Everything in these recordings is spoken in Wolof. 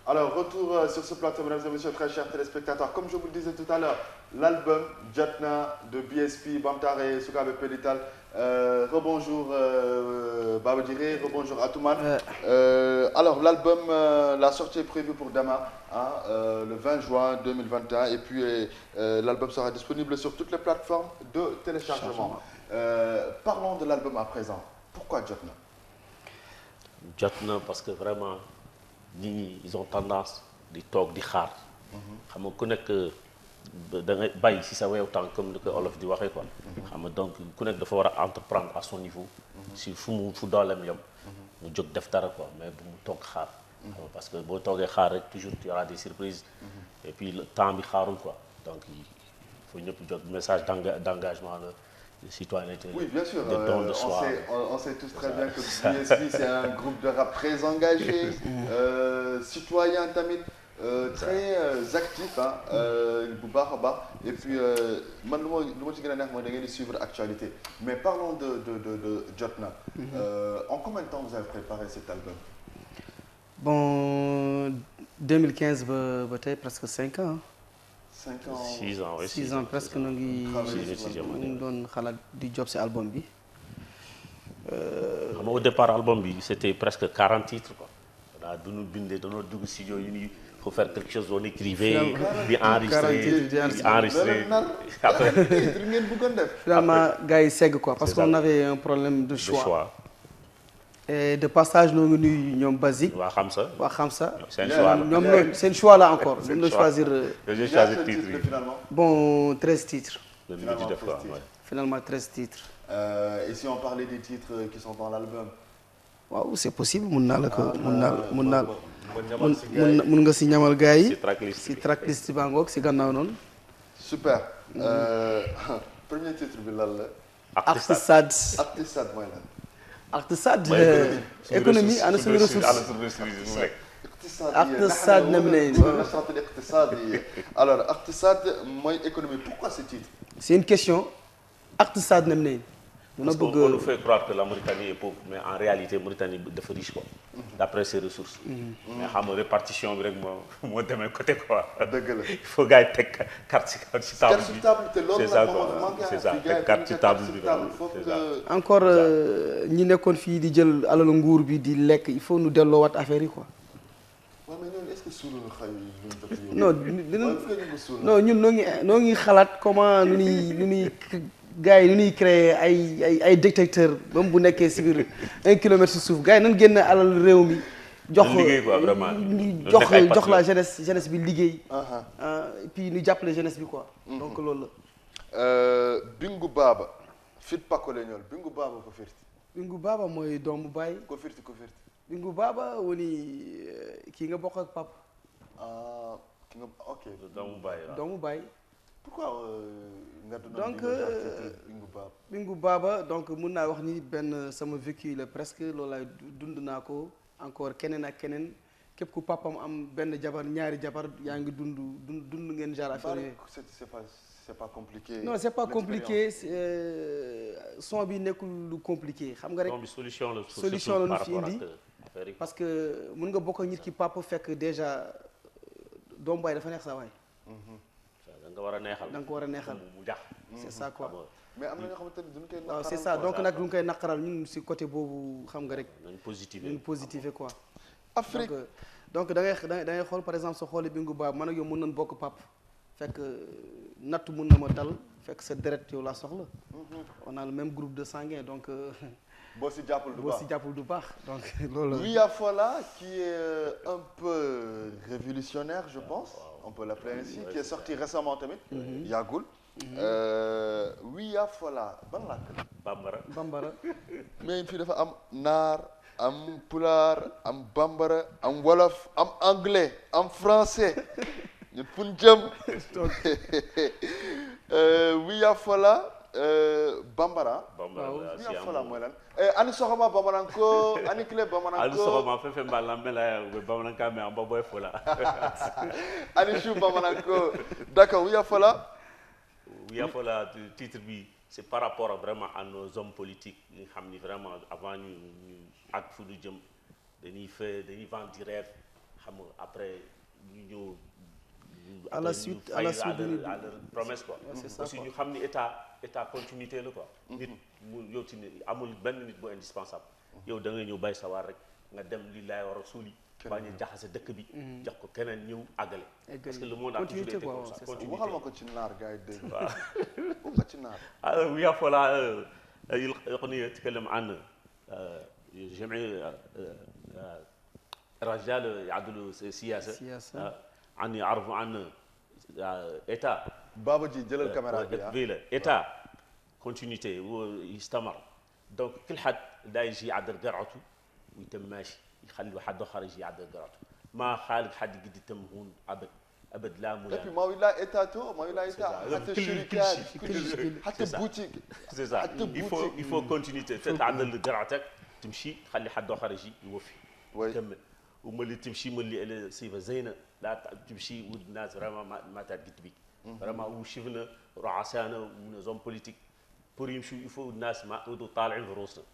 Alors, retour sur ce plateau, mesdames et messieurs, très chers téléspectateurs. Comme je vous le disais tout à l'heure, l'album Jotna de BSP, Bamtare, Soukabe Pelital. Rebonjour Baba Diré, rebonjour Atouman. Alors, l'album, la sortie est prévue pour Dama hein, le 20 juin 2021. Et puis, l'album sera disponible sur toutes les plateformes de téléchargement. Parlons de l'album à présent. Pourquoi Jotna? Jotna parce que vraiment nit ñi ils ont tendance di toog di xaar. xam nga ku nekk da ngay bàyyi si sa weew temps comme ni ko olof di waxee quoi. xam nga donc ku nekk dafa war a entreprendre à son niveau. si fu dooleem yem. mu jóg def dara quoi mais bu mu toog xaar. parce que boo toogee xaar rek toujours tu auras des surprises. et puis le temps bi xaarul quoi donc il faut ñëpp jóg message d'engagement la. Citoyenneté, oui, bien sûr. De don de soi. On sait tous très bien que BSP, c'est un groupe de rap très engagé, citoyen tamit, très actif, et puis, man, je suivre l'actualité. Mais parlons de Jotna. En combien de temps vous avez préparé cet album? Bon, 2015, presque 5 ans. 5 ans 6 ans, oui. 6 ans presque nous avons fait du job sur l'album. Au départ, l'album, c'était presque 40 titres. On a donné studio, il faut faire quelque chose, on écrivait, puis enregistrer. Finalement, gars, c'est quoi? Parce qu'on avait un problème de choix. Et de passage, nous avons basique. C'est un choix là encore. Nous choisir. J'ai choisi le titre. Bon, 13 titres. Finalement, 13 titres. Et si on parlait des titres qui sont dans l'album? Wow, c'est possible. C'est tracklist bangok, c'est gannaaw. Super. Premier titre bi lan la? Artisad. Artisad économie ana suñu ressources. Artisad alors Artisad mooy économie, pourquoi ce titre? C'est une question. Artisad nemne. Parce qu'on nous fait croire que la Mauritanie est pauvre, mais en réalité, la Mauritanie est riche, quoi, d'après ses ressources. Mais la répartition, moi, de mon côté, quoi. Il faut gagner carte sur table. C'est ça, quoi. C'est ça, carte sur table. Encore, nous avons fait des gens à la longueur di lek, il faut nous déloyer affaire, quoi. Est-ce que sous le non, nous avons comment nous gars yi ñuy créer ay détecteurs même bu nekkee si biir 1 kilomètre si suuf gars yi nañ génn alal réew mi jox la jeunesse bi liggéey et puis ñu jàppale jeunesse bi quoi donc loolu la Bingu Baba fit pakole ñol Bingu Baba ko firti Bingu Baba mooy doomu baay ko firti Bingu Baba woni kii nga bokk ak pap ki nga ok doomu baay pourquoi donc Bingu Baba donc mun naa wax ni benn sama vécu la presque loolu laay dund naa ko encore keneen ak keneen képp ku papam am benn jabar ñaari jabar yaa ngi dund ngeen genre affaire yi. c'est pas compliqué. Non c'est pas compliqué son bi nekkul lu compliqué xam nga rek. solution la nu fi indi parce que mun nga bokk ak nit ki papa fekk déjà doom baay dafa neex sa waay. da nga war a neexal mu jax c'est ça quoi. mais am na ñoo xamante ni duñ koy naqaral c'est ça donc nag duñ koy naqaral ñun si côté boobu xam nga rek. nañ positiver quoi. Afrique donc da ngay xool par exemple sa xooli Bingu Baba man ak yow mën nañ bokk pap fekk natt mën na ma dal fekk sa deret yow laa soxla. on a le même groupe de sanguin donc. boo si jàppul du baax donc loolu. Ouya Fola qui est un peu révolutionnaire je pense. On peut l'appeler ainsi, qui est sorti récemment tamit. Yagoul. Ouya Fola ban làkk la. Bambara. mais fii dafa am naar am pulaar am bambara am wolof am anglais am français ñun fu ñu jëm. Ouya Fola bambara. Ouya Fola mooy lan. ani soxoma bamaranko ani kile bamaranko ani soxoma fefe mbala mela bamaranka me amba boy fola ani chou bamaranko d'accord Ouya Fola titre bi c'est par rapport vraiment à nos hommes politiques ñi xam ni vraiment avant ñu ak fu ñu jëm dañuy vendre du rêve xam nga après ñu ñëw. à la suite à leur promesse quoi. aussi ñu xam ni état continuité la quoi. nit mu yow ci amul benn nit bu indispensable. yow da ngay ñëw bay sawar rek nga dem li laay war a suuli. bañ a jaxase dëkk bi. jox ko keneen ñëw àggale. parce que le monde a toujours été comme ça continuité waxal ma ko ci naar gars yi dégg nga. wax nga ci naar. ويافولا يقني يتكلم عن جمعية رجال يعدلوا سياسة عن يعرفوا عن إيتا بابا جي جلال الكاميرا فيلا إيتا كونتينيتي ويستمر دونك كل حد دا يجي يعدل قرعته ويتم ماشي يخلي واحد اخر يجي يعدل قرعته ما خالق حد قد يتم هون ابد لا مولا ما ولا ايتا تو ما ولا ايتا حتى الشركات حتى بوتيك سي سا il faut كونتينيتي تعدل قرعتك تمشي تخلي حد اخر يجي يوفي يكمل وما اللي تمشي من اللي صيفه زينه لا تمشي والناس فريمون ما تقد بيك فريمون وشفنا رؤسانا ونظام بوليتيك pour يمشوا يفوا الناس ما يودوا طالعين في روسنا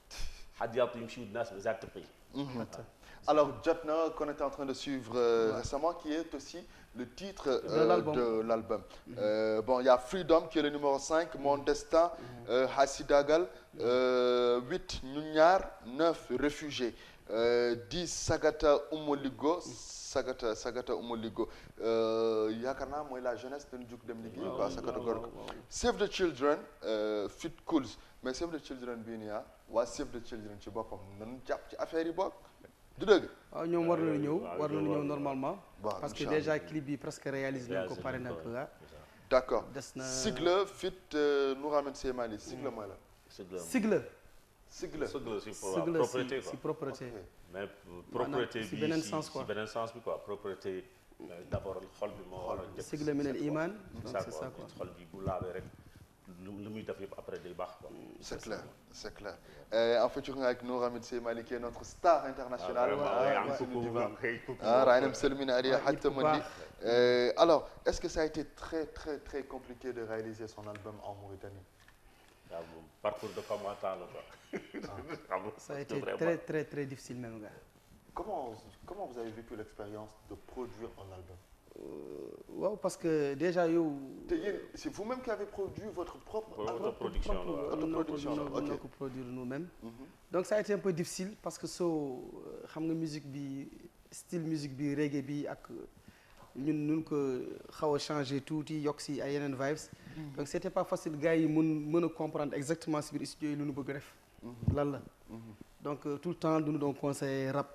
حد يعطي يمشوا الناس مازال تبقي. Alors Jotna qu'on était en train de suivre récemment qui est aussi le titre de l'album. Bon, il y a Freedom qui est le numéro 5, Mon Destin, Hassidagal, 8 Ñuñar, 9 Réfugiés, 10 Sagata Umoligo, Sagata Umoligo. yaakaar naa mooy la jeunesse dañu jug dem liggéey quoi Sagata Gorko. Save the Children, Fit Cools, mais Save the Children bii nii waa Save the Children ci boppam nañu jàpp ci affaire yi bokk. du dëgg. waaw ñoom war nañu ñëw normalement. parce que déjà clip bi presque réalisé nañ ko pare nag la. d'accord Sigle fit Nouramen Semali Sigle mooy la. Sigle si propriété quoi. mais propriété bi si beneen sens quoi si beneen sens bi quoi propriété d'abord xol bi moo war a njëkk. Sigle min al iman c'est ça quoi xol bi bu laabee rek lu muy def yëpp après day baax quoi. c'est clair c'est clair. En featuring avec Nouramen Semali qui est notre star internationale. Rainem Selmina Aria Hatta Mondi. Alors est-ce que ça a été très compliqué de réaliser son album en Mauritanie? Parcours de combattant là quoi. Ça a été très difficile même gars. Comment vous avez vécu l'expérience de produire un album? waaw parce que déjà yow. te yéen c'est vous-même qui avez produit votre propre production on a ko produire nous-mêmes. donc ça a été un peu difficile parce que soo xam nga musique bi style musique bi reggae bi ak ñun ko xaw a changé tuuti yokk si ay yeneen vibes. donc c'était pas facile gars yi mën a comprendre exactement si biir studio yi lu ñu bëgg def. lan la. donc tout le temps duñu doon conseiller rap.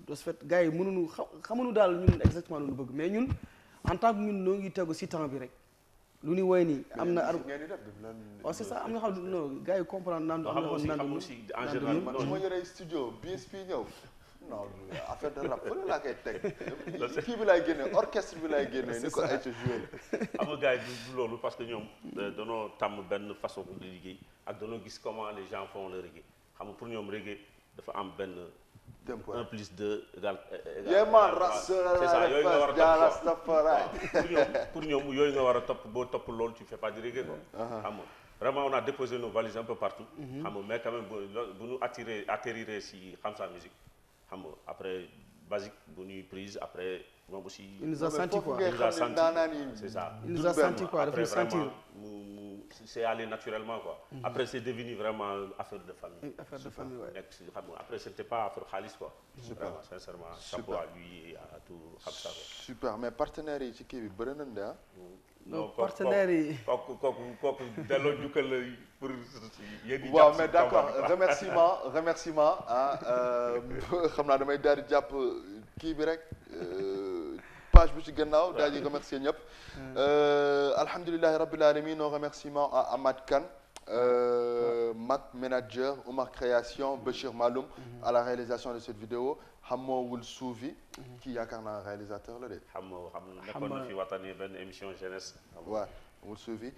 de ce fait gars yi mënuñu xamuñu daal ñun exactement lu ñu bëgg mais ñun en tant que ñun noo ngi tegu si temps bi rek lu ñu woy nii am na. waaw c'est ça am na xam non gars yi comprendre naan. xam aussi en général man su ma yoree studio BSP ñëw non affaire de rap fële laa koy teg kii bi laay génne orchestre bi laay génne ni ko ay ca joué. xam nga gars yi du loolu parce que ñoom danoo tàmm benn façon de liggéey ak danoo gis comment les gens font le reggae xam nga pour ñoom reggae dafa am benn. tempo 1 plus 2 égale. c'est ça yooyu nga war a topp pour ñoom yooyu nga war a topp boo topp loolu tu fais pas du reggae quoi. xam nga vraiment on a déposé nos valises un peu partout. xam nga mais quand même bu ñu atterrir si xam sa musique xam nga après basique bu ñuy prise après moom aussi. il nous a senti quoi c'est ça. il nous a senti quoi après vraiment c'est allé naturellement quoi. Après c'est devenu vraiment affaire de famille. Affaire de famille ouais. Après c'était pas affaire xaalis quoi. Super vraiment sincèrement chapeau à lui et à tout xam ça. Super mais partenaires yi ci kii bi bëri nañ de ah. non partenaires yi. kooku delloo jukkal la pour yéen di. waaw mais d'accord remerciement ah xam naa damay daal di jàpp kii bi rek. page bu ci gannaaw daal di remercier ñëpp alhamdulillahi rabbil alamin nos remerciements à Amad Kane Mac Manager Oumar Création Bachir Maloum à la réalisation de cette vidéo Hammo Wul Souvi kii yaakaar naa réalisateur la de Hammo nekkoon na fi watane benn émission jeunesse waaw Wul Souvi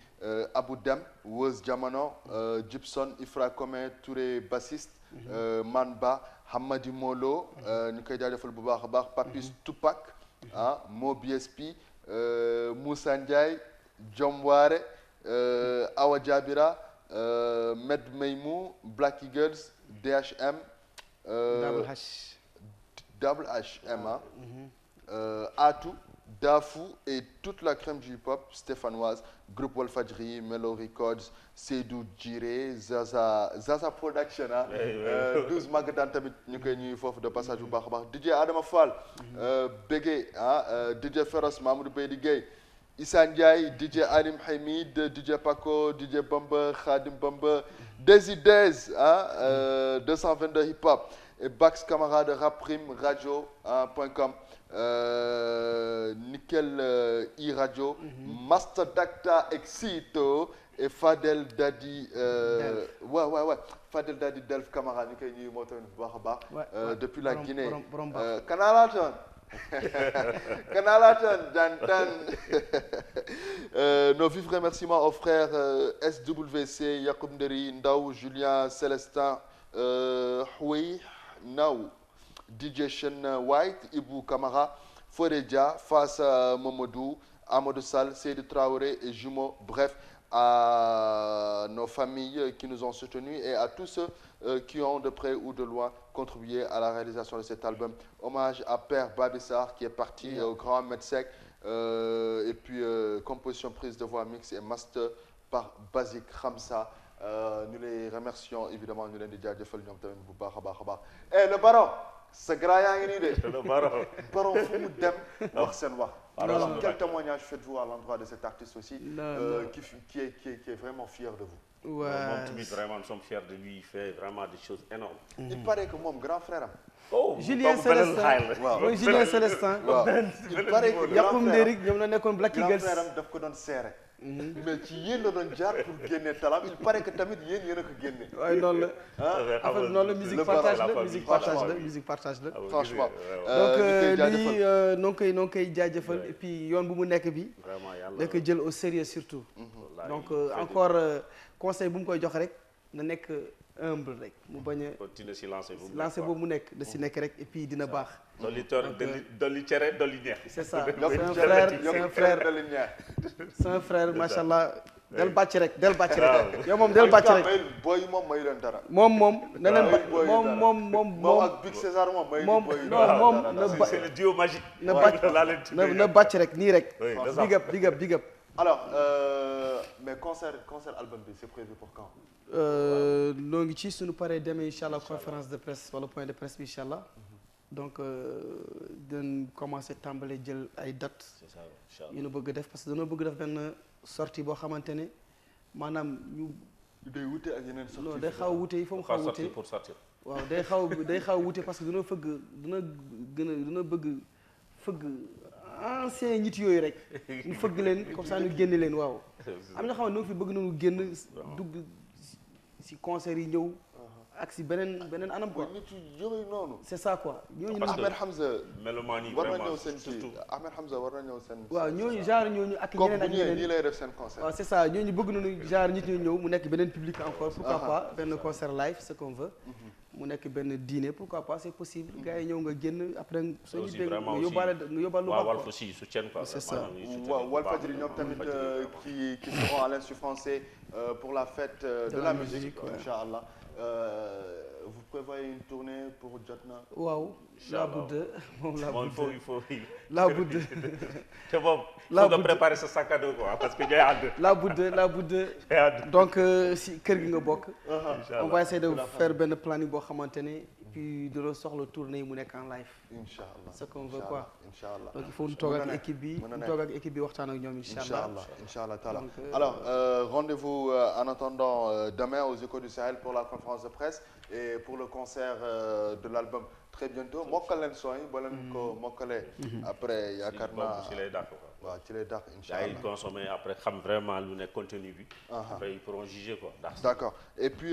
Abou Dem Woz Jamono Gibson Ifra Comé Touré bassiste Manba Hamadi Molo ñu koy jaajëfal bu baax a baax Papis Tupac Mo BSP Moussa Ndiaye Jomware Awa Jabira Med Meymou Black Eagles DHM Double H Double HM Atou, Dafou et toute la crème du hip-hop stéphanoise, groupe Walfadjri, Melo Records, Seydou Djiré, Zaza Production, 12 Magadan tamit ñu koy ñuy foofu de passage bu baax a baax DJ Adama Fall, Bégué DJ Féroce, Mamadou Beydi Gueye, Issa Ndiaye, DJ Alim Hamid, DJ Paco, DJ Bamba, Khadim Bamba, Desi Dez, 222 hip-hop, et Bax Camara de Raprim Radio.com, Nickel e-radio, Master Dacta Exito et Fadel Dadi Fadel Dadi Delf Camara ñu koy ñuy moo tamit bu baax a baax depuis la Guinée Kanalaton Kanalaton Jantan nos vifs remerciements aux frères SWC Yacoub Nderi Ndaw Julien Célestin Houy Naw DJ Shen White, Ibou Kamara, Foredia, Fassa Momodou, Amadou Sall, Seydou Traoré et Jumeau. Bref, à nos familles qui nous ont soutenus et à tous ceux qui ont de près ou de loin contribué à la réalisation de cet album. Hommage à Père Babissar qui est parti, au grand Medsec, et puis composition, prise de voix, mix et master par Basic Ramsa. Nous les remercions évidemment, nous les jaajëfal ñoom tamit bu baax a baax a baax. Et le baron. sa grand yaa ngi nii de. le baron fu mu dem wax seen wax. alors quel témoignage faites-vous à l'endroit de cet artiste aussi. qui est vraiment fier de vous. Ouais. Moom tamit vraiment nous sommes fiers de lui, il fait vraiment des choses énormes. Il paraît que moom grand frère am. Oh Julien Célestin mooy Julien Célestin. il paraît que Yacoum Ndérik ñoom la nekkoon Black Eagles. grand frère am daf ko doon seere. mais ci yéen la doon jaar pour génne talam il paraît que tamit yéen a ko génne. waaye noonu la. en fait noonu la musique partage la. franchement. donc lii noo ngi koy jaajëfal et puis yoon bu mu nekk bi. vraiment yàlla da ko jël au sérieux surtout. donc encore conseil bu mu koy jox rek na nekk humble rek mu bañ a. continuer si lancer boobu mu nekk da si nekk rek et puis dina baax. dolli cere dolli neex. c'est ça c'est un frère macha allah. del bàcc rek yow moom del bàcc rek. booy yi moom mayu leen dara. moom na leen moom ak Big César moom mayu booy c'est le duo magique. na bàcc rek nii rek. big up. alors mais concert album bi c'est prévu pour quand. noo ngi ci suñu paree demee incha allah conférence de presse wala point de presse bi incha allah. donc dañ commencé tàmbale jël ay dates. c'est ça incha allah yu ñu bëgg def parce que dañoo bëgg def benn sortie boo xamante ne maanaam ñu. day wute ak yeneen sorties. non day xaw a wute il faut mu xaw a wute pour sortir. waaw day xaw a wute parce que dina bëgg fëgg ancien nit yooyu rek ñu fëgg leen comme ça ñu génne leen waaw. am na xam ne ñoo fi bëgg nañu génn dugg si concert yi ñëw. ak si beneen anam quoi. nit yooyu noonu. c'est ça quoi. ñooñu Ahmed Hamza. mélomanie war na ñëw seen kii Ahmed Hamza war na ñëw seen. waaw ñooñu genre ñooñu ak ñeneen ak ñeneen ñii lay def seen concert. waaw c'est ça ñooñu bëgg nañu genre nit ñi ñëw mu nekk beneen public encore. pourquoi pas benn concert live ce qu'on veut. mu nekk benn dîner pourquoi pas c'est possible. gars yi ñëw nga génn après. soo ñu dégg nga yóbbaale lu baax quoi. Walf aussi soutien quoi. c'est ça waaw Walfadjri ñoom tamit qui seront à l'insu français pour la fête de la musique inchallah. Vous prévoyez une tournée pour Jotna. waaw laa budd moom il faut laa budd te boobu faut nga préparer sa sac à dos quoi parce que ñooy ànd. laa budd donc si kër gi nga bokk. on va essayer de faire benn planning boo xamante ne puis de soxla tournée yi mu nekk en live. inchallah ce qu'on veut quoi. inchallah donc il faut ñu toog ak équipe bi waxtaan ak ñoom inchallah taala. alors rendez-vous en attendant demain aux Échos du Sahel pour la conférence de presse et pour le concert de l'album très bientôt mokkal leen son yi ba leen ko mokkalee. après yaakaar naa ci lay dàq quoi. waaw ci lay dàq inchallah. yaa ngi consommer après xam vraiment lu nekk contenu bi. après ils pourront juger quoi. d'accord et puis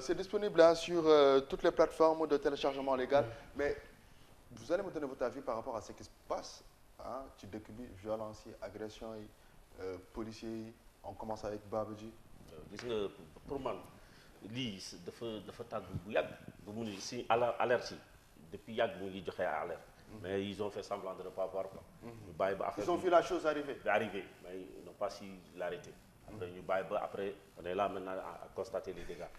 c'est disponible sur toutes les plateformes de téléchargement légal mais vous allez me donner votre avis par rapport à ce qui se passe ci dëkk bi violence yi agression yi policiers yi on commence avec Babaji. gis nga pour man lii dafa tàgg bu yàgg bu mu ni si alerte yi depuis yàgg mu ngi joxe alerte. mais ils ont fait semblant de ne pas voir quoi. ñu bàyyi ba affaire ils ont vu la chose arriver. mais ils n'ont pas su l'arrêter. après ñu bàyyi ba après on est là maintenant à constater les dégâts.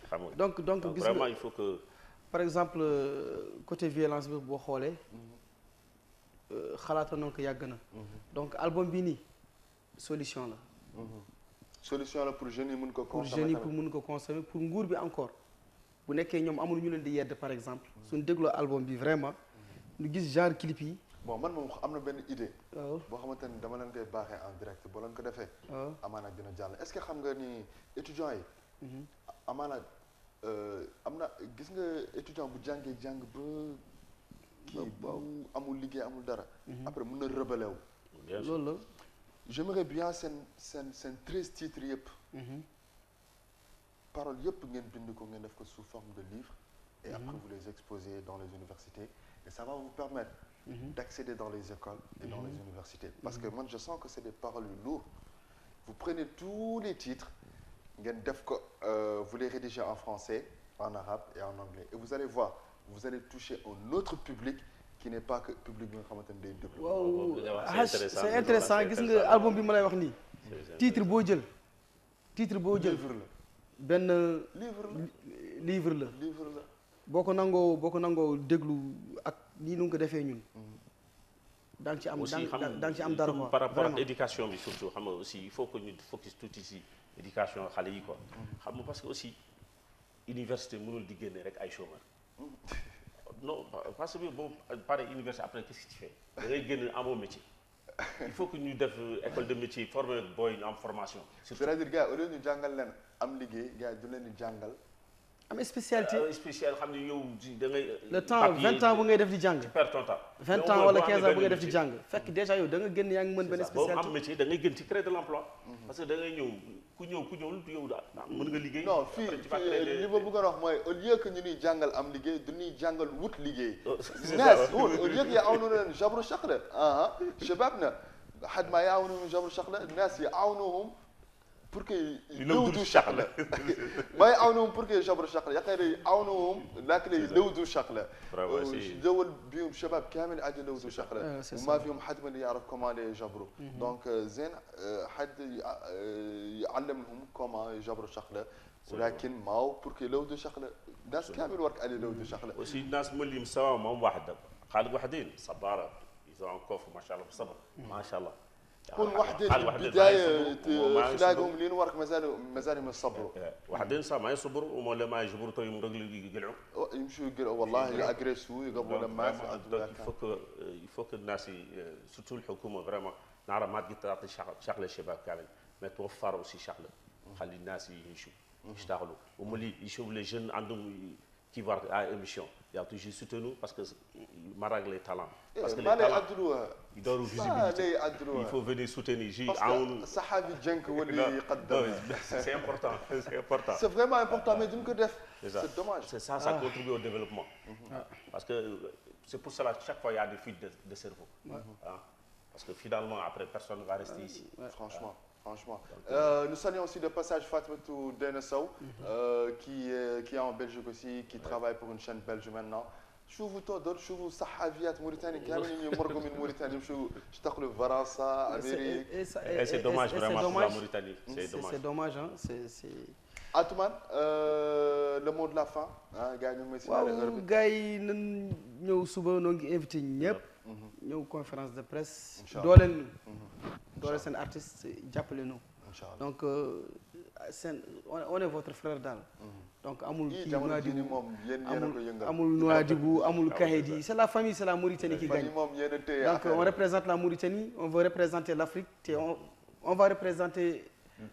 xam nga donc vraiment il faut que. par exemple côté violence bi boo xoolee. xalaatoon ko yàgg na. donc album bi nii solution la. solution la pour jeunes yi mun ko consommer. pour jeunes yi pour mun ko consommer pour nguur bi encore bu nekkee ñoom amul ñu leen di yedd par exemple suñu dégloo album bi vraiment ñu gis genre clip yi. bon man moom am na benn idée. waaw boo xamante ni dama leen koy baaxee en direct boo leen ko defee. waaw amaana dina jàll est-ce que xam nga ni étudiants yi. amaana am na gis nga étudiant bu jàngee jàng ba. kii bu amul liggéey amul dara. après mun na rebelle wu. loolu la. j'aimerais bien seen 13 titres yëpp. paroles yëpp ngeen bind ko ngeen def ko sous forme de livre. et après vous les exposez dans les universités et ça va vous permettre. d'accéder dans les écoles et dans les universités. Parce que moi, je sens que c'est des paroles lourdes. Vous prenez tous les titres, vous les rédigez en français, en arabe et en anglais. Et vous allez voir, vous allez toucher un autre public qui n'est pas que public bi nga xamante ne day déglu. waaw c'est intéressant gis nga album bi ma lay wax nii. titre boo jël. livre la. benn livre la. boo ko nangoo déglu ak nii nu nga ko defee ñun. daa ngi ci am daa ngi ci am dara quoi. par rapport ak éducation bi surtout xam nga aussi il faut que ñu focus tuuti ci éducation xale yi quoi. xam nga parce que aussi université mënul di génne rek ay chômeurs. non parce que boo paree université après qu'est-ce que tu fais da ngay génn amoo métier. il faut que ñu def école de métier former booy ñu am formation. c'est-à-dire gars au lieu ñu jàngal leen am liggéey gars du leen di jàngal. am spécialité spécial xam ne yow da ngay. le temps 20 ans bu ngay def di jàng. tu perds ton temps. 20 ans wala 15 ans bu ngay def di jàng. fekk déjà yow da nga génn yaa ngi mën benn spécialité. boo am métier da ngay gën ci créer de l'emploi. parce que da ngay ñëw ku ñëwul yow daal mën nga liggéey. non fii li ma bëggoon wax mooy au lieu que ñu ñuy jàngal am liggéey du ñuy jàngal wut liggéey. naas wut au lieu que يعاونون جبر الشغلة شبابنا حد ما يعاونون جبر الشغلة الناس يعاونوهم pour que يلودوا الشغلة ما يعاونوهم pour que جبر الشغلة يا أخي يعاونوهم لكن يلودوا الشغلة دول بيهم شباب كامل عاد يلودوا الشغلة وما فيهم حد من يعرف كمان يجبروا دونك زين حد يعلمهم كمان يجبروا الشغلة ولكن ماو pour que يلودوا الشغلة ناس كامل ورك على يلودوا الشغلة aussi الناس ملي مستوى ما هم واحد خالق واحدين صبارة ils ont un coffre ما شاء الله بالصبر ما شاء الله كون وحدين بداية خلاقهم لين ورك مازالهم يصبروا وحدين صار ما يصبروا ولا ما يجبروا تو يمرقلوا يقلعوا يمشوا يقلعوا والله يأجرسوا يقبلوا لما il faut que الناس surtout الحكومة vraiment نعرف ما تقدر تعطي شغلة الشباب كامل ما توفر aussi شغلة خلي الناس يعيشوا يشتغلوا وملي يشوفوا les jeunes عندهم qui va à émission il y a toujours soutenu parce que marag les talents parce que les talents ils doivent visibilité il faut venir soutenir sahabi jenk wali يقدم c'est important c'est vraiment important mais duñ ko def c'est dommage c'est ça contribue au développement parce que c'est pour cela que chaque fois il y a des fuites de cerveau parce que finalement après personne ne va rester ici franchement nous saluons aussi de passage Fatmatou Denesaou qui est en Belgique aussi, qui travaille pour une chaîne belge maintenant. شوفوا تقدر شوفوا صحافيات موريتاني كاملين يمرقوا من موريتانيا يمشوا يشتغلوا فرنسا امريك c'est dommage vraiment pour la Mauritanie c'est dommage hein c'est Atoumane le mot de la fin gars ñu ngi waaw gars yi nañ ñëw suba noo ngi invité ñëpp ñëw conférence de presse dooleel seen artiste jàppale ñu donc on est votre frère daal donc amul kii amul Nouadhibou amul Kahedi c'est la famille c'est la Mauritanie qui gagne donc on représente la Mauritanie on veut représenter l'Afrique et on va représenter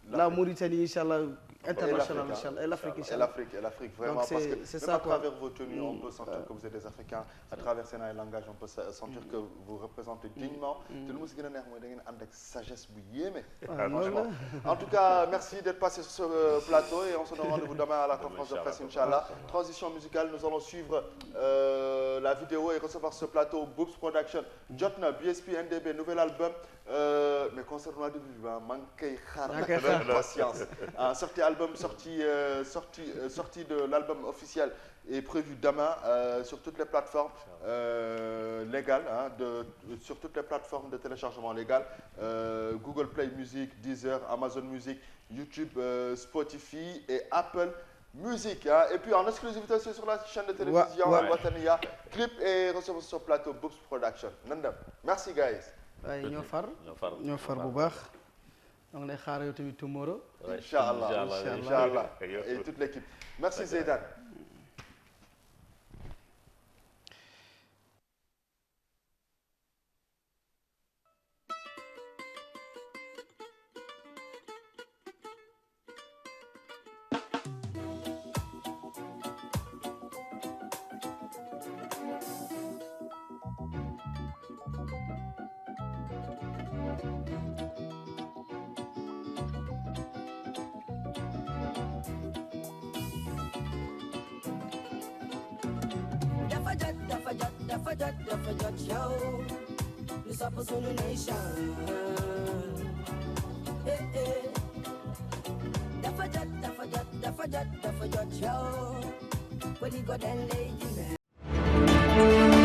la Mauritanie inchallah international inchallah et l'Afrique vraiment parce que même à travers vos tenues on peut sentir que vous êtes des Africains à travers seen ay langage on peut sentir que vous représentez dignement te lu mu si gën a neex mooy da ngeen ànd ak sagesse bu yéeme franchement en tout cas merci d'être passé sur ce plateau et on se donne rendez-vous demain à la conférence de presse inchallah transition musicale nous allons suivre la vidéo et recevoir ce plateau Boobs Production jotna BSP NDB nouvel album mais concernant le début maa ngi koy xaar avec patience sortie de l'album officiel est prévue demain sur toutes les plateformes légales sur toutes les plateformes de téléchargement légal Google Play Music, Deezer, Amazon Music, YouTube, Spotify et Apple musique et puis en exclusivité sur la chaîne de télévision Wataniya clip et recevoir sur plateau Boubs Production nan dem merci guys. waaye ñoo far bu baax. donc lay xaar yow tamit tomorrow. Inch'Allah et toute l'équipe merci Zeydan. Dafa jot yow lu sopp sunu nation dafa jot yow body go den lady man